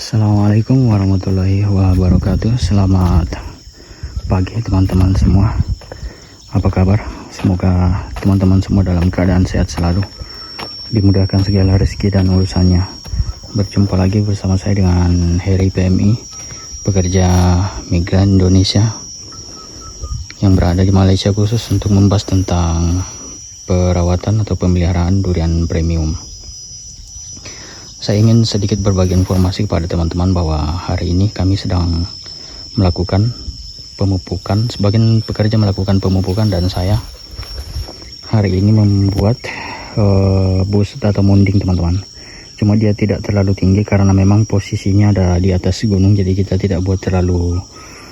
Assalamualaikum warahmatullahi wabarakatuh. Selamat pagi teman-teman semua. Apa kabar? Semoga teman-teman semua dalam keadaan sehat selalu, dimudahkan segala rezeki dan urusannya. Berjumpa lagi bersama saya dengan Heri PMI, pekerja migran Indonesia yang berada di Malaysia, khusus untuk membahas tentang perawatan atau pemeliharaan durian premium. Saya ingin sedikit berbagi informasi kepada teman-teman bahwa hari ini kami sedang melakukan pemupukan. Sebagian pekerja melakukan pemupukan dan saya hari ini membuat busut atau munding, teman-teman. Cuma dia tidak terlalu tinggi karena memang posisinya ada di atas gunung, jadi kita tidak buat terlalu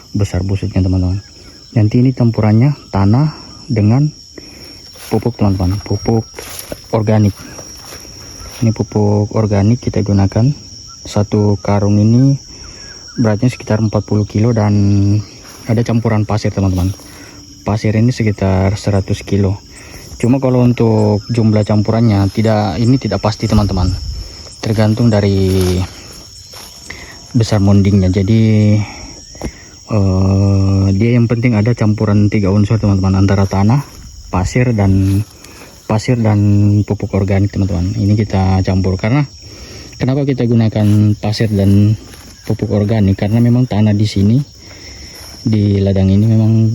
besar busutnya, teman-teman. Nanti ini campurannya tanah dengan pupuk, teman-teman, pupuk organik. Ini pupuk organik kita gunakan. Satu karung ini beratnya sekitar 40 kilo dan ada campuran pasir, teman-teman. Pasir ini sekitar 100 kilo. Cuma kalau untuk jumlah campurannya ini tidak pasti, teman-teman. Tergantung dari besar mundingnya. Jadi dia yang penting ada campuran 3 unsur, teman-teman, antara tanah, pasir dan pupuk organik, teman-teman. Ini kita campur. Karena kenapa kita gunakan pasir dan pupuk organik? Karena memang tanah di sini, di ladang ini memang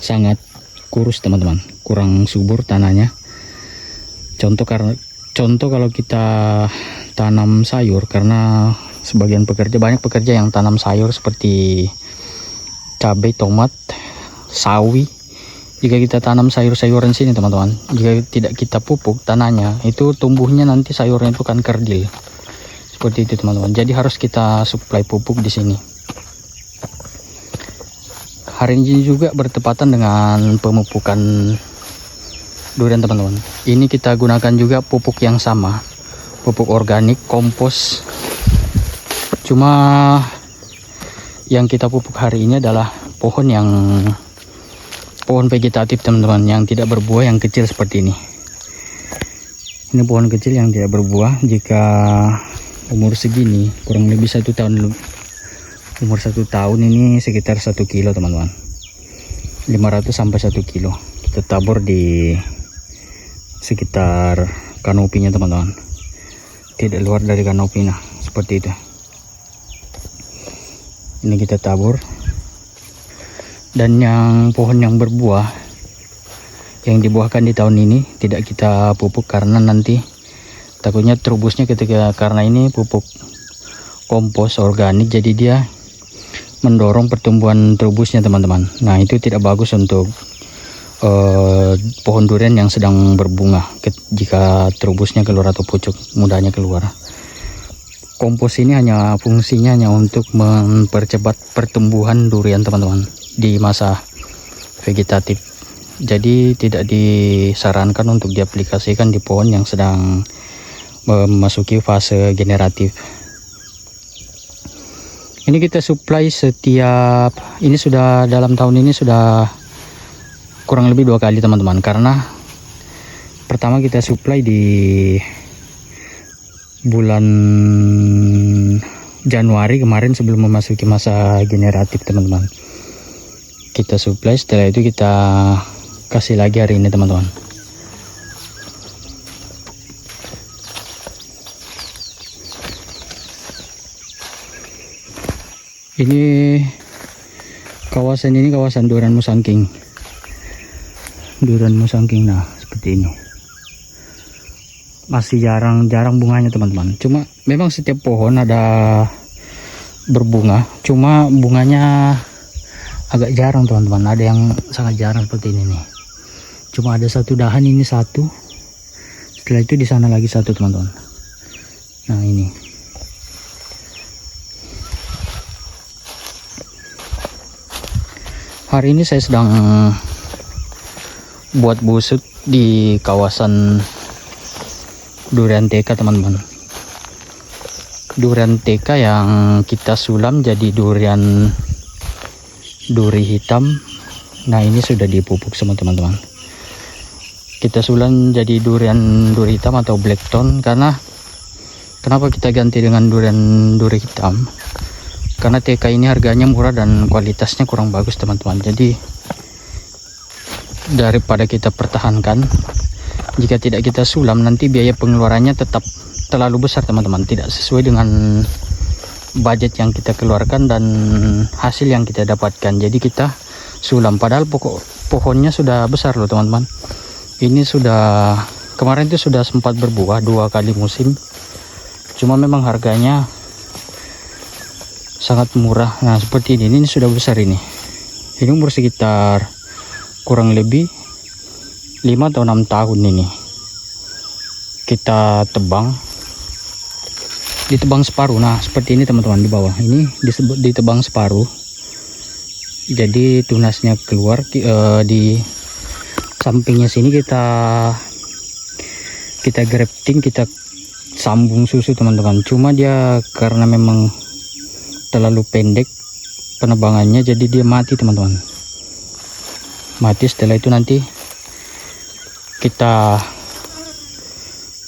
sangat kurus, teman-teman, kurang subur tanahnya. Contoh kalau kita tanam sayur, karena sebagian banyak pekerja yang tanam sayur seperti cabai, tomat, sawi. Jika kita tanam sayur-sayuran sini, teman-teman, jika tidak kita pupuk tanahnya, itu tumbuhnya nanti sayurnya itu kan kerdil. Seperti itu, teman-teman. Jadi harus kita suplai pupuk di sini. Hari ini juga bertepatan dengan pemupukan durian, teman-teman. Ini kita gunakan juga pupuk yang sama, pupuk organik, kompos. Cuma yang kita pupuk hari ini adalah pohon vegetatif, teman-teman, yang tidak berbuah, yang kecil seperti ini. Ini pohon kecil yang tidak berbuah. Jika umur segini, kurang lebih 1 tahun, umur 1 tahun ini sekitar 1 kilo, teman-teman. 500 sampai 1 kilo. Kita tabur di sekitar kanopinya, teman-teman. Tidak luar dari kanopi, nah seperti itu. Ini kita tabur. Dan yang pohon yang berbuah, yang dibuahkan di tahun ini tidak kita pupuk karena nanti takutnya terubusnya karena ini pupuk kompos organik, jadi dia mendorong pertumbuhan terubusnya, teman-teman. Nah, itu tidak bagus untuk pohon durian yang sedang berbunga jika terubusnya keluar atau pucuk mudanya keluar. Kompos ini fungsinya hanya untuk mempercepat pertumbuhan durian, teman-teman, di masa vegetatif. Jadi tidak disarankan untuk diaplikasikan di pohon yang sedang memasuki fase generatif. Ini kita supply ini sudah dalam tahun ini sudah kurang lebih 2 kali, teman-teman. Karena pertama kita supply di bulan Januari kemarin sebelum memasuki masa generatif, teman-teman. Kita supply, setelah itu kita kasih lagi hari ini, teman-teman. Ini kawasan durian musangking. Durian musangking, nah seperti ini. Masih jarang bunganya, teman-teman. Cuma memang setiap pohon ada berbunga, cuma bunganya agak jarang, teman-teman. Ada yang sangat jarang seperti ini nih. Cuma ada satu dahan, ini satu. Setelah itu di sana lagi satu, teman-teman. Nah, ini. Hari ini saya sedang buat busut di kawasan durian TK, teman-teman. Durian TK yang kita sulam jadi duri hitam. Nah, ini sudah dipupuk sama teman-teman. Kita sulam jadi duri hitam atau blackthorn karena Kenapa kita ganti dengan duri hitam? Karena TK ini harganya murah dan kualitasnya kurang bagus teman-teman. Jadi daripada kita pertahankan, jika tidak kita sulam nanti biaya pengeluarannya tetap terlalu besar teman-teman, tidak sesuai dengan budget yang kita keluarkan dan hasil yang kita dapatkan. Jadi kita sulam, padahal pohonnya sudah besar loh teman-teman. Ini sudah, kemarin itu sudah sempat berbuah 2 kali musim, cuma memang harganya sangat murah. Nah seperti ini sudah besar ini umur sekitar kurang lebih 5 atau 6 tahun. Ini kita ditebang separuh. Nah seperti ini teman-teman, di bawah ini ditebang separuh, jadi tunasnya keluar. Di sampingnya sini kita grafting, kita sambung susu teman-teman. Cuma dia karena memang terlalu pendek penebangannya, jadi dia mati teman-teman, mati. Setelah itu nanti kita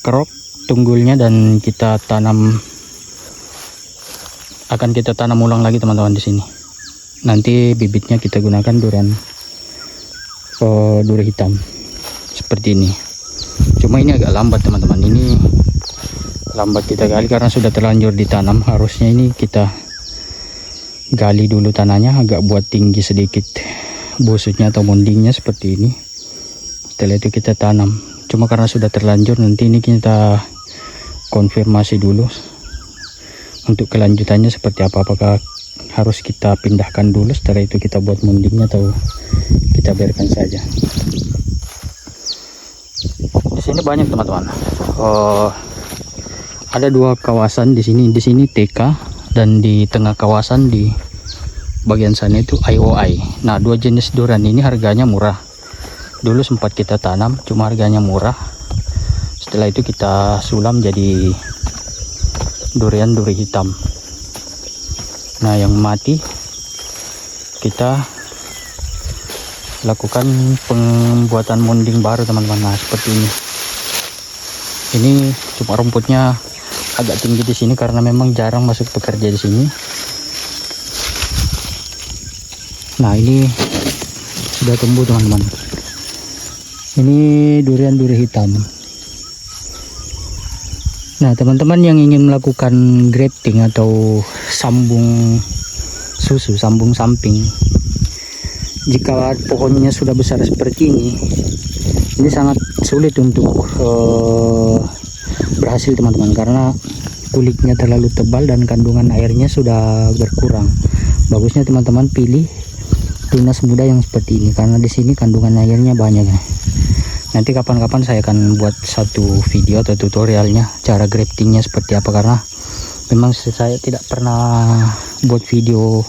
kerok tunggulnya dan kita tanam, akan kita tanam ulang lagi teman-teman di sini. Nanti bibitnya kita gunakan duri hitam seperti ini. Cuma ini agak lambat teman-teman, ini lambat kita gali karena sudah terlanjur ditanam. Harusnya ini kita gali dulu tanahnya, agak buat tinggi sedikit busutnya atau mondingnya seperti ini. Setelah itu kita tanam. Cuma karena sudah terlanjur, nanti ini kita konfirmasi dulu untuk kelanjutannya seperti apa, apakah harus kita pindahkan dulu, setelah itu kita buat mondingnya atau kita biarkan saja. Di sini banyak teman-teman, ada 2 kawasan di sini TK, dan di tengah kawasan di bagian sana itu IOI. Nah 2 jenis durian ini harganya murah. Dulu sempat kita tanam, cuma harganya murah. Setelah itu kita sulam jadi duri hitam. Nah yang mati kita lakukan pembuatan monding baru teman-teman. Nah seperti ini. Ini cuma rumputnya agak tinggi di sini karena memang jarang masuk pekerja di sini. Nah ini sudah tumbuh teman-teman. Ini duri hitam. Nah teman-teman yang ingin melakukan grafting atau sambung susu, sambung samping, jika pohonnya sudah besar seperti ini sangat sulit untuk berhasil teman-teman, karena kulitnya terlalu tebal dan kandungan airnya sudah berkurang. Bagusnya teman-teman pilih tunas muda yang seperti ini, karena di sini kandungan airnya banyak ya. Nanti kapan-kapan saya akan buat satu video atau tutorialnya cara graftingnya seperti apa, karena memang saya tidak pernah buat video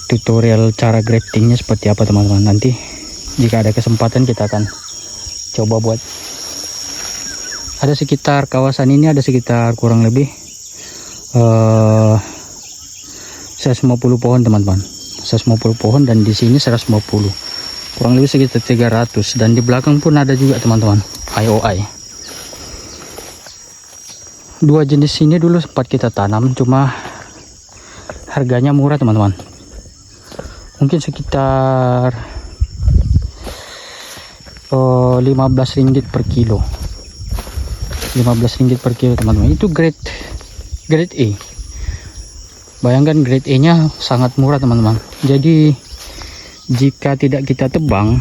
tutorial cara graftingnya seperti apa teman-teman. Nanti jika ada kesempatan kita akan coba buat. Ada sekitar kawasan ini ada sekitar kurang lebih 150 pohon teman-teman, 150 pohon, dan di sini 150, kurang lebih sekitar 300. Dan di belakang pun ada juga teman-teman IOI. 2 jenis ini dulu sempat kita tanam, cuma harganya murah teman-teman, mungkin sekitar 15 ringgit per kilo, 15 ringgit per kilo teman-teman. Itu grade A. Bayangkan grade A nya sangat murah teman-teman. Jadi jika tidak kita tebang,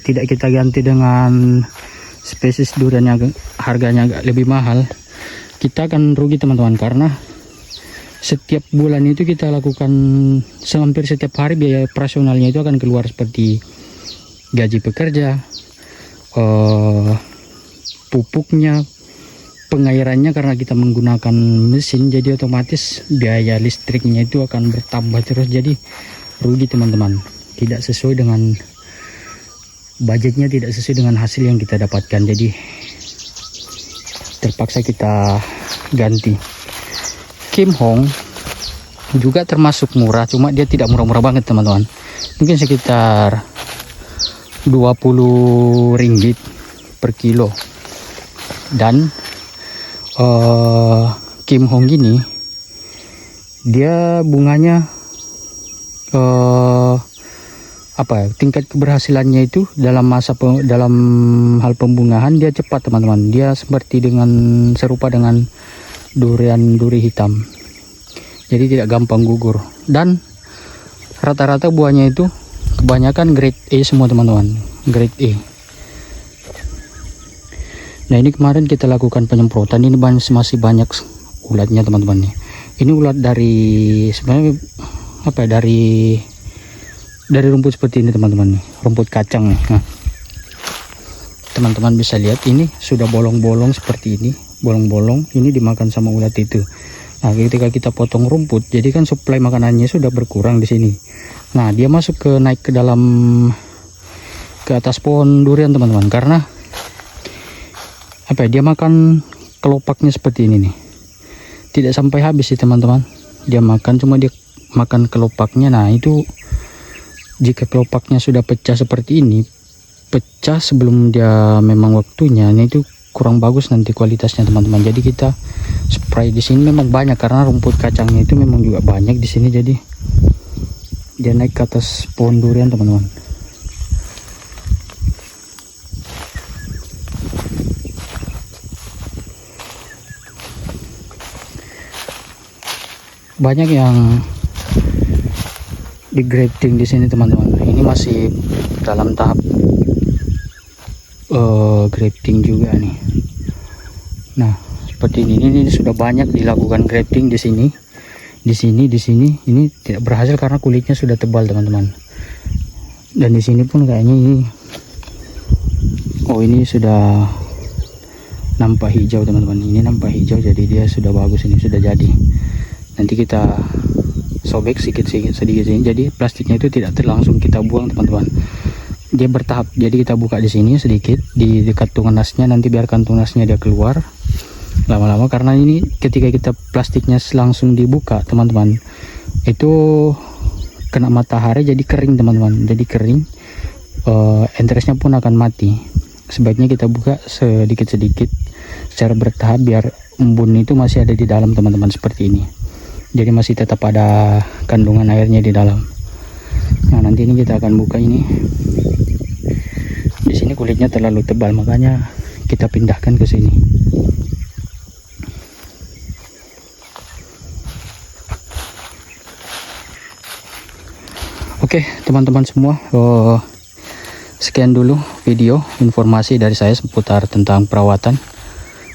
tidak kita ganti dengan spesies durian yang harganya agak lebih mahal, kita akan rugi teman-teman, karena setiap bulan itu kita lakukan hampir setiap hari biaya operasionalnya itu akan keluar seperti gaji pekerja, pupuknya, pengairannya, karena kita menggunakan mesin, jadi otomatis biaya listriknya itu akan bertambah terus. Jadi rugi teman-teman, tidak sesuai dengan budgetnya, tidak sesuai dengan hasil yang kita dapatkan, jadi terpaksa kita ganti. Kim Hong juga termasuk murah, cuma dia tidak murah-murah banget teman-teman, mungkin sekitar 20 ringgit per kilo. Dan Kim Hong gini, dia bunganya tingkat keberhasilannya itu dalam dalam hal pembungahan dia cepat teman-teman. Dia serupa dengan duri hitam, jadi tidak gampang gugur, dan rata-rata buahnya itu kebanyakan grade A semua teman-teman, grade A. Nah ini kemarin kita lakukan penyemprotan, ini masih banyak ulatnya teman-teman nih. Ini ulat dari sebenarnya dari rumput seperti ini teman-teman nih, rumput kacang nih. Nah, teman-teman bisa lihat ini sudah bolong-bolong seperti ini, bolong-bolong ini dimakan sama ulat itu. Nah ketika kita potong rumput, jadi kan suplai makanannya sudah berkurang di sini. Nah dia naik ke atas pohon durian teman-teman, karena dia makan kelopaknya seperti ini nih, tidak sampai habis sih teman-teman. Dia makan kelopaknya. Nah itu jika kelopaknya sudah pecah seperti ini, pecah sebelum dia memang waktunya, ini itu kurang bagus nanti kualitasnya teman-teman. Jadi kita spray di sini memang banyak karena rumput kacangnya itu memang juga banyak di sini. Jadi dia naik ke atas pohon durian teman-teman. Banyak yang di grafting di sini teman-teman. Ini masih dalam tahap grafting juga nih. Nah seperti ini sudah banyak dilakukan grafting di sini, di sini. Ini tidak berhasil karena kulitnya sudah tebal teman-teman. Dan di sini pun kayaknya ini sudah nampak hijau teman-teman. Ini nampak hijau, jadi dia sudah bagus, ini sudah jadi. Nanti kita sobek sedikit sini, jadi plastiknya itu tidak langsung kita buang teman-teman. Dia bertahap, jadi kita buka di sini sedikit di dekat tunasnya, nanti biarkan tunasnya dia keluar lama-lama, karena ini ketika kita plastiknya langsung dibuka teman-teman, itu kena matahari jadi kering teman-teman, jadi kering, entresnya pun akan mati. Sebaiknya kita buka sedikit-sedikit secara bertahap biar embun itu masih ada di dalam teman-teman, seperti ini. Jadi masih tetap ada kandungan airnya di dalam. Nah nanti ini kita akan buka ini. Di sini kulitnya terlalu tebal, makanya kita pindahkan ke sini. Oke teman-teman semua, sekian dulu video informasi dari saya seputar tentang perawatan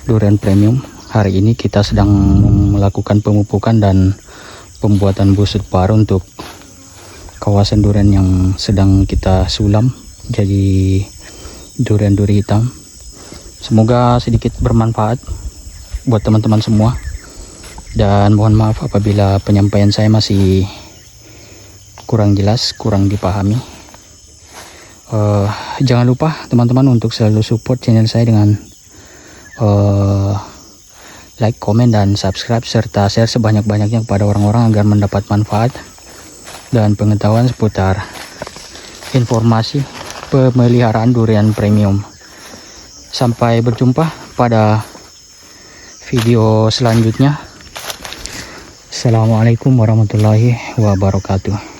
durian premium. Hari ini kita sedang melakukan pemupukan dan pembuatan busur paru untuk kawasan durian yang sedang kita sulam jadi durian duri hitam. Semoga sedikit bermanfaat buat teman-teman semua, dan mohon maaf apabila penyampaian saya masih kurang jelas, kurang dipahami. Jangan lupa teman-teman untuk selalu support channel saya dengan like, komen, dan subscribe, serta share sebanyak-banyaknya kepada orang-orang agar mendapat manfaat dan pengetahuan seputar informasi pemeliharaan durian premium. Sampai berjumpa pada video selanjutnya. Assalamualaikum warahmatullahi wabarakatuh.